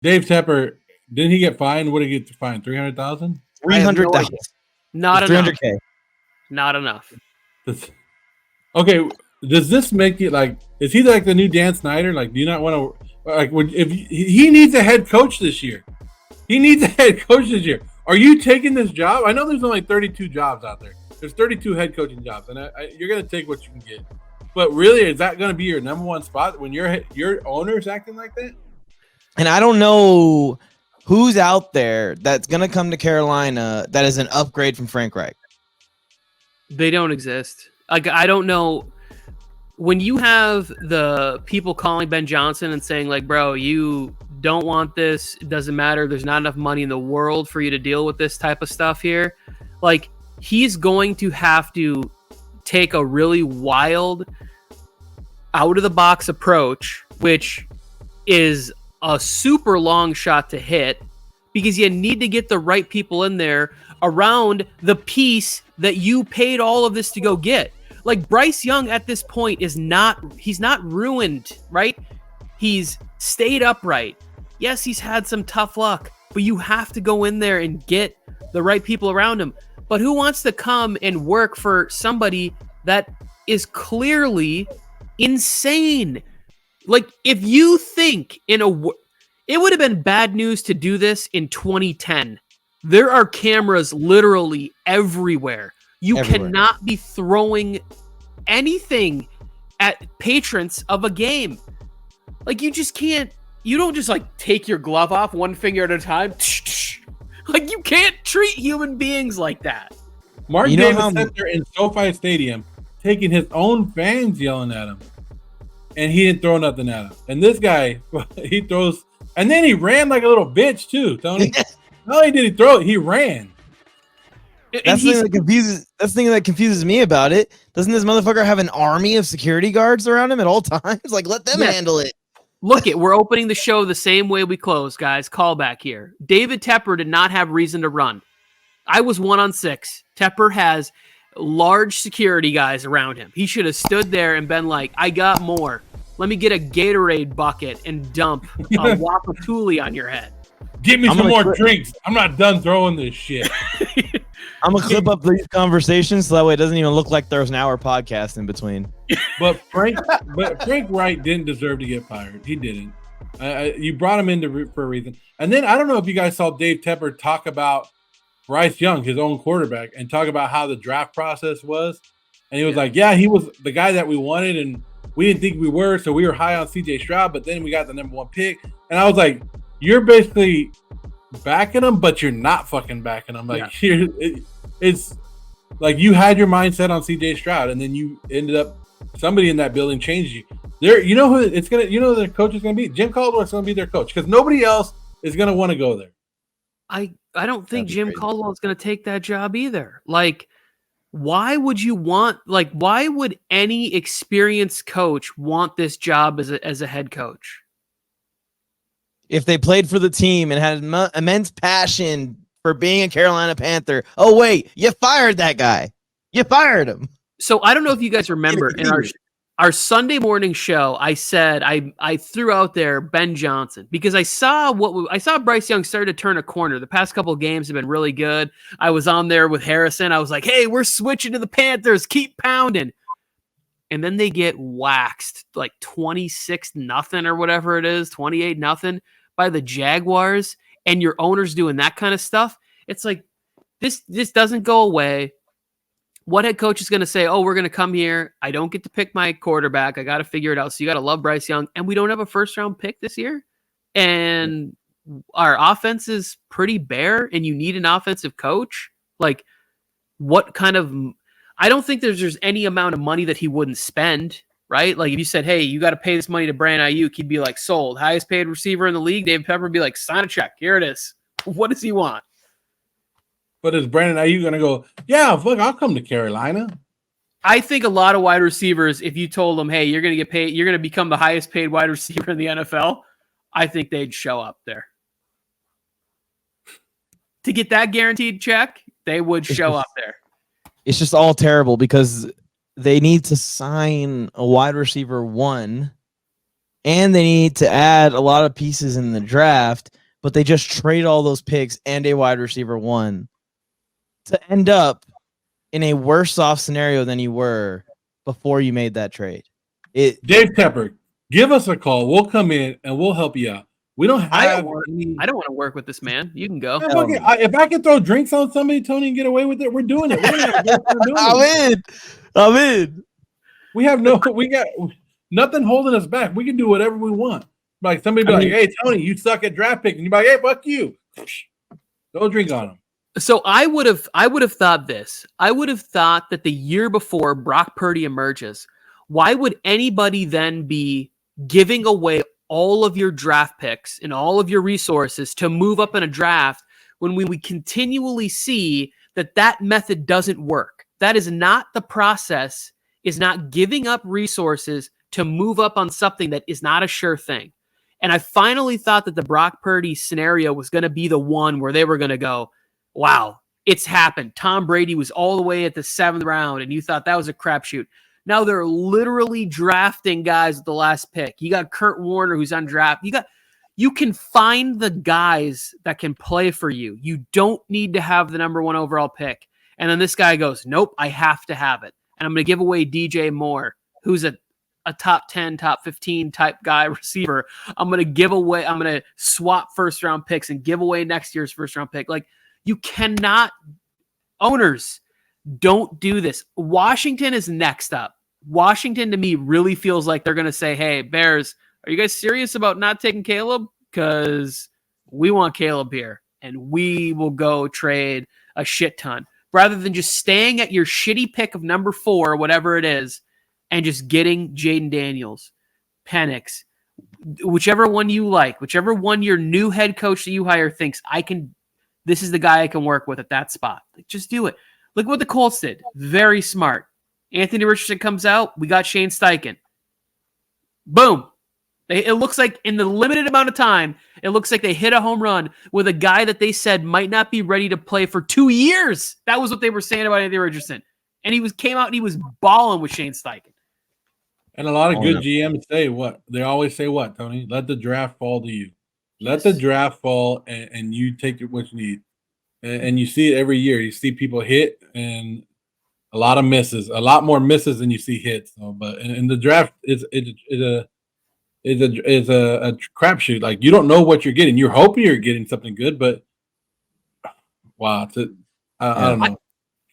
Dave Tepper, didn't he get fined? What did he get fined? 300,000? 300,000. Not enough. 300K. Not enough. Okay, does this make it like? Is he like the new Dan Snyder? Like, do you not want to? Like, if he needs a head coach this year, he needs a head coach this year. Are you taking this job? I know there's only 32 jobs out there. There's 32 head coaching jobs, and you're going to take what you can get. But really, is that going to be your number one spot when your owner's acting like that? And I don't know who's out there that's going to come to Carolina that is an upgrade from Frank Reich. They don't exist. Like, I don't know. When you have the people calling Ben Johnson and saying, like, bro, you don't want this. It doesn't matter. There's not enough money in the world for you to deal with this type of stuff here. Like, he's going to have to take a really wild, out-of-the-box approach, which is a super long shot to hit, because you need to get the right people in there around the piece that you paid all of this to go get. Like, Bryce Young at this point he's not ruined, right? He's stayed upright. Yes, he's had some tough luck, but you have to go in there and get the right people around him. But who wants to come and work for somebody that is clearly insane? Like, if you think it would have been bad news to do this in 2010. There are cameras literally everywhere. You cannot be throwing anything at patrons of a game. Like, you just can't. You don't just, like, take your glove off one finger at a time. Like, you can't treat human beings like that. Mark Davis sat there in SoFi Stadium taking his own fans yelling at him, and he didn't throw nothing at him. And this guy, he throws, and then he ran like a little bitch too, Tony. Not only did he throw it, he ran. That's the thing that confuses me about it. Doesn't this motherfucker have an army of security guards around him at all times? Like, let them handle it. Look, we're opening the show the same way we close, guys. Call back here. David Tepper did not have reason to run. I was 1-on-6. Tepper has large security guys around him. He should have stood there and been like, I got more. Let me get a Gatorade bucket and dump a Wapatuli on your head. Give me some more drinks. I'm not done throwing this shit. I'm going to clip up these conversations so that way it doesn't even look like there's an hour podcast in between. But Frank Wright didn't deserve to get fired. He didn't. You brought him in for a reason. And then I don't know if you guys saw Dave Tepper talk about Bryce Young, his own quarterback, and talk about how the draft process was. And he was like, yeah, he was the guy that we wanted, and we didn't think we were, so we were high on CJ Stroud, but then we got the number one pick. And I was like, you're basically backing him, but you're not fucking backing him. Like, it's like you had your mindset on CJ Stroud, and then you ended up somebody in that building changed you. You know who it's gonna. You know who the coach is gonna be. Jim Caldwell's gonna be their coach because nobody else is gonna want to go there. I don't think Jim Caldwell is gonna take that job either. Like, why would any experienced coach want this job as a head coach? If they played for the team and had immense passion for being a Carolina Panther. Oh, wait, you fired that guy. You fired him. So I don't know if you guys remember in our Sunday morning show, I said I threw out there Ben Johnson because I saw Bryce Young started to turn a corner. The past couple of games have been really good. I was on there with Harrison. I was like, hey, we're switching to the Panthers. Keep pounding. And then they get waxed like 26-0 or whatever it is, 28-0 by the Jaguars, and your owner's doing that kind of stuff. It's like, this doesn't go away. What head coach is going to say, oh, we're going to come here. I don't get to pick my quarterback. I got to figure it out. So you got to love Bryce Young. And we don't have a first-round pick this year. And our offense is pretty bare, and you need an offensive coach. Like, what kind of – I don't think there's any amount of money that he wouldn't spend, right? Like, if you said, hey, you got to pay this money to Brandon Ayuk, he'd be like, sold. Highest paid receiver in the league. Dave Tepper would be like, sign a check. Here it is. What does he want? But is Brandon Ayuk going to go, yeah, fuck, I'll come to Carolina? I think a lot of wide receivers, if you told them, hey, you're going to get paid, you're going to become the highest paid wide receiver in the NFL, I think they'd show up there. To get that guaranteed check, they would show up there. It's just all terrible because they need to sign a wide receiver one and they need to add a lot of pieces in the draft, but they just trade all those picks and a wide receiver 1 to end up in a worse off scenario than you were before you made that trade. Dave Tepper, give us a call. We'll come in and we'll help you out. We don't have I don't want to work with this man. You can go. If I can throw drinks on somebody, Tony, and get away with it, we're doing it. We're gonna have a great time doing it. I'm in. We got nothing holding us back. We can do whatever we want. Like somebody be like, "Hey, Tony, you suck at draft picking." You're like, "Hey, fuck you." Go drink on them. So I would have thought this. I would have thought that the year before Brock Purdy emerges, why would anybody then be giving away all of your draft picks and all of your resources to move up in a draft when we continually see that method doesn't work? That is not the process, is not giving up resources to move up on something that is not a sure thing. And I finally thought that the Brock Purdy scenario was going to be the one where they were going to go, wow, it's happened. Tom Brady was all the way at the 7th round, and you thought that was a crapshoot. Now they're literally drafting guys at the last pick. You got Kurt Warner, who's undrafted. You can find the guys that can play for you. You don't need to have the number 1 overall pick. And then this guy goes, nope, I have to have it. And I'm going to give away DJ Moore, who's a top 10, top 15 type guy receiver. I'm going to swap first round picks and give away next year's first round pick. Like, you cannot, owners, don't do this. Washington is next up. Washington, to me, really feels like they're going to say, hey, Bears, are you guys serious about not taking Caleb? Because we want Caleb here, and we will go trade a shit ton. Rather than just staying at your shitty pick of number 4, whatever it is, and just getting Jaden Daniels, Penix, whichever one you like, whichever one your new head coach that you hire thinks, this is the guy I can work with at that spot. Like, just do it. Look what the Colts did. Very smart. Anthony Richardson comes out. We got Shane Steichen. Boom. It looks like in the limited amount of time, it looks like they hit a home run with a guy that they said might not be ready to play for 2 years. That was what they were saying about Anthony Richardson. And he came out and he was balling with Shane Steichen. And a lot of good GMs say what? They always say what, Tony? Let the draft fall to you. Let the draft fall, and you take what you need. And you see it every year. You see people hit and a lot of misses, a lot more misses than you see hits. So, but in the draft, is a crapshoot. Like, you don't know what you're getting. You're hoping you're getting something good, but wow, I don't know.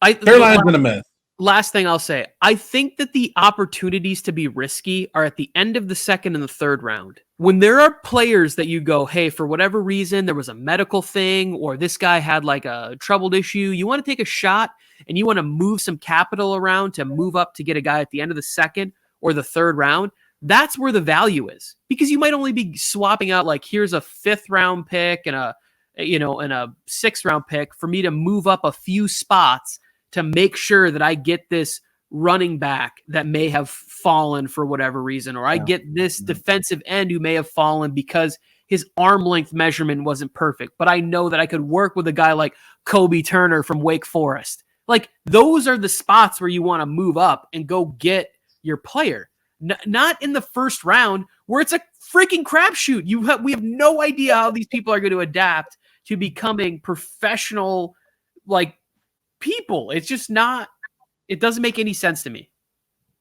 Carolina's been a mess. Last thing I'll say, I think that the opportunities to be risky are at the end of the 2nd and the 3rd round. When there are players that you go, hey, for whatever reason, there was a medical thing, or this guy had like a troubled issue, you want to take a shot and you want to move some capital around to move up to get a guy at the end of the 2nd or the 3rd round, that's where the value is. Because you might only be swapping out, like, here's a 5th round pick and a 6th round pick for me to move up a few spots to make sure that I get this running back that may have fallen for whatever reason, or I get this defensive end who may have fallen because his arm length measurement wasn't perfect, but I know that I could work with a guy like Kobe Turner from Wake Forest. Like, those are the spots where you want to move up and go get your player. Not in the 1st round where it's a freaking crapshoot. We have no idea how these people are going to adapt to becoming professional, like, people. It's just not, it doesn't make any sense to me.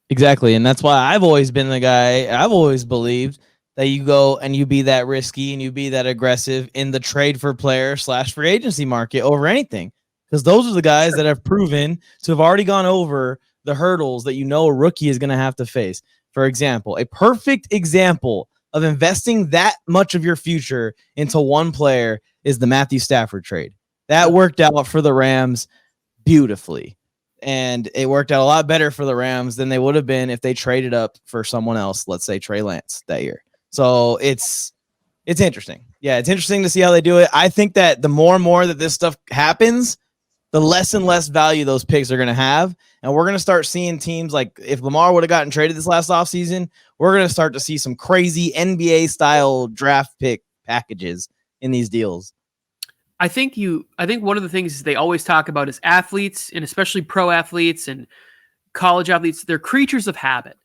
Exactly. And that's why I've always been the guy, I've always believed that you go and you be that risky and you be that aggressive in the trade for player / free agency market over anything. Because those are the guys that have proven to have already gone over the hurdles that a rookie is going to have to face. For example, a perfect example of investing that much of your future into one player is the Matthew Stafford trade. That worked out for the Rams beautifully. And it worked out a lot better for the Rams than they would have been if they traded up for someone else, let's say Trey Lance that year. So it's interesting. Yeah, it's interesting to see how they do it. I think that the more and more that this stuff happens, the less and less value those picks are going to have. And we're going to start seeing teams like, if Lamar would have gotten traded this last offseason, we're going to start to see some crazy NBA-style draft pick packages in these deals. I think one of the things they always talk about is athletes, and especially pro athletes and college athletes, they're creatures of habit.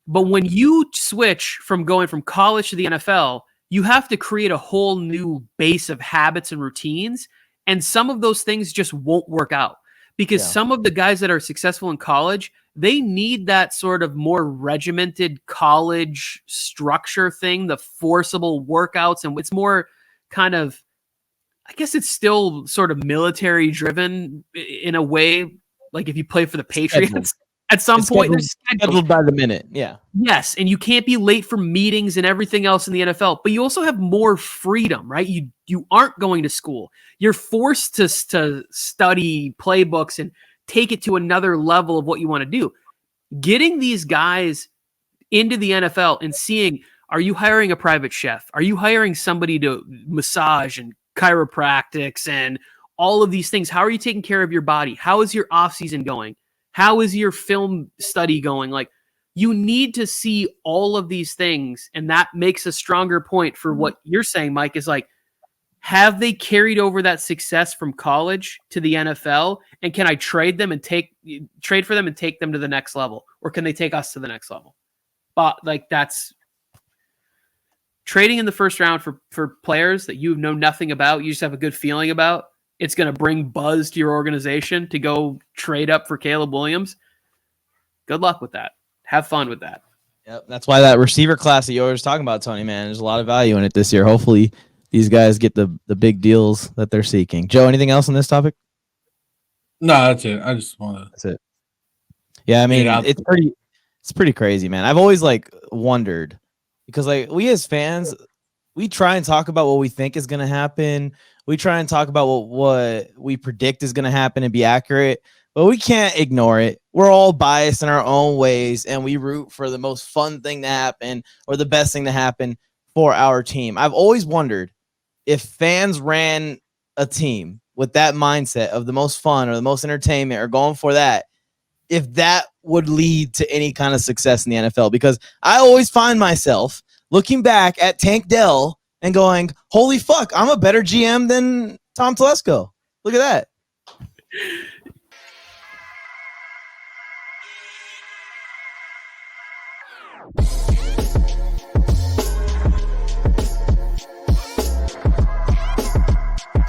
But when you switch from going from college to the NFL, you have to create a whole new base of habits and routines. And some of those things just won't work out because some of the guys that are successful in college, they need that sort of more regimented college structure thing, the forcible workouts. And it's more kind of, I guess it's still sort of military driven in a way. Like if you play for the Patriots, at some point they're scheduled by the minute. Yeah. Yes, and you can't be late for meetings and everything else in the NFL, but you also have more freedom, right? You aren't going to school. You're forced to study playbooks and take it to another level of what you want to do. Getting these guys into the NFL and seeing, are you hiring a private chef? Are you hiring somebody to massage and chiropractics and all of these things? How are you taking care of your body? How is your off season going? How is your film study going? Like, you need to see all of these things, and that makes a stronger point for what you're saying, Mike, is like, have they carried over that success from college to the NFL? And can I trade for them and take them to the next level? Or can they take us to the next level? But like, that's trading in the first round for players that you know nothing about, you just have a good feeling about. It's going to bring buzz to your organization to go trade up for Caleb Williams. Good luck with that. Have fun with that. Yep, that's why that receiver class that you always talking about, Tony, man, there's a lot of value in it this year. Hopefully these guys get the big deals that they're seeking. Joe, anything else on this topic? No, that's it. I just want to. That's it. Yeah, I mean, it's pretty crazy, man. I've always like wondered because like we as fans, we try and talk about what we think is going to happen. We try and talk about what we predict is going to happen and be accurate, but we can't ignore it. We're all biased in our own ways, and we root for the most fun thing to happen or the best thing to happen for our team. I've always wondered if fans ran a team with that mindset of the most fun or the most entertainment or going for that, if that would lead to any kind of success in the NFL. Because I always find myself looking back at Tank Dell and going, holy fuck, I'm a better GM than Tom Telesco. Look at that.